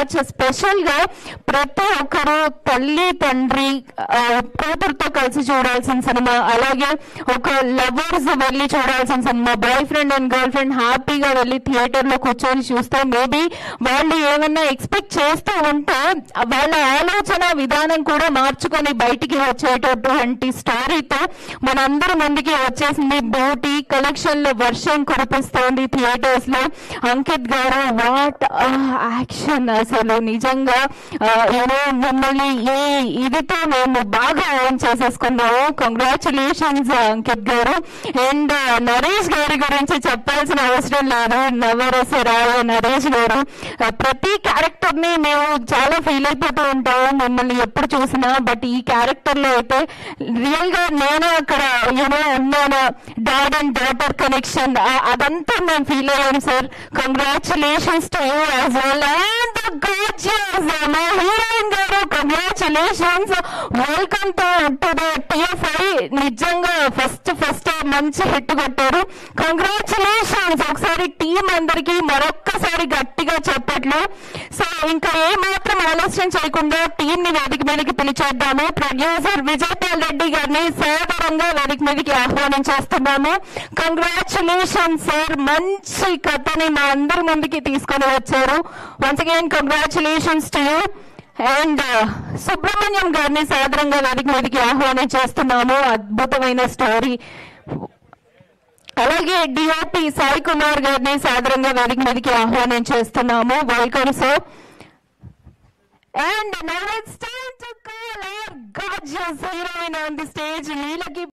Watch. Special గా ప్రతి ఒక్కరు తల్లి తండ్రి కూతురుతో కలిసి చూడాల్సిన సినిమా, అలాగే ఒక లవర్స్ వెళ్ళి చూడాల్సిన cinema. Boy friend and girl friend హ్యాపీగా వెళ్ళి థియేటర్ లో కూర్చొని చూస్తే మేబీ వాళ్ళు ఏమన్నా ఎక్స్పెక్ట్ చేస్తూ ఉంటే వాళ్ళ ఆలోచన విధానం కూడా మార్చుకొని బయటికి వచ్చేటటువంటి స్టోరీతో మనందరి ముందుకి వచ్చేసింది బ్యూటీ. కలెక్షన్ లో వర్షం కురిపిస్తోంది థియేటర్స్ లో. అంకిత్ గారు వాట్ యాక్షన్, అసలు నిజంగా మిమ్మల్ని ఇదితో మేము బాగా ఓన్ చేసేసుకున్నాము. కంగ్రాచులేషన్స్ అంకిత్ గారు. అండ్ నరేష్ గారి గురించి చెప్పాల్సిన అవసరం లేదు. నవరసరావు నరేష్ గారు ప్రతి క్యారెక్టర్ ని మేము చాలా ఫీల్ అయిపోతూ ఉంటాము మిమ్మల్ని ఎప్పుడు చూసినా. బట్ ఈ క్యారెక్టర్ లో అయితే రియల్ గా నేను అక్కడ ఉన్నాను. డాడ్ అండ్ డాటర్ కనెక్షన్ అదంతా మేము ఫీల్ అయ్యాం sir. Congratulations to you as well. And మా హీరోయిన్ గారు కంగ్రాచులేషన్స్. Welcome to TFI. నిజంగా ఫస్ట్ మంచి హిట్ కొట్టారు. కంగ్రాచులేషన్స్. ఒకసారి టీం అందరికి మరొక్కసారి గట్టిగా చెప్పట్లు. సో ఇంకా ఏ మాత్రం ఆలస్యం చేయకుండా టీం ని వేదిక మీదకి పిలిచేద్దాము. ప్రొడ్యూసర్ విజయపాల్ రెడ్డి గారిని సాధారణంగా వేదిక మీదకి ఆహ్వానించేస్తున్నాము. Congratulations sir. మంచి కథని మా అందరి ముందుకి తీసుకొని వచ్చారు. Once again congratulations to you. And Subrahmanyam గారిని సాధారణంగా వేదిక మీదకి ఆహ్వానించేస్తున్నాము. అద్భుతమైన స్టోరీ. అలాగే DOP సాయి కుమార్ గారిని సాధారణంగా వేదిక మీదకి ఆహ్వానించేస్తున్నాము. Welcome sir. And now it's time to call our gorgeous heroine on the stage, Leelaki.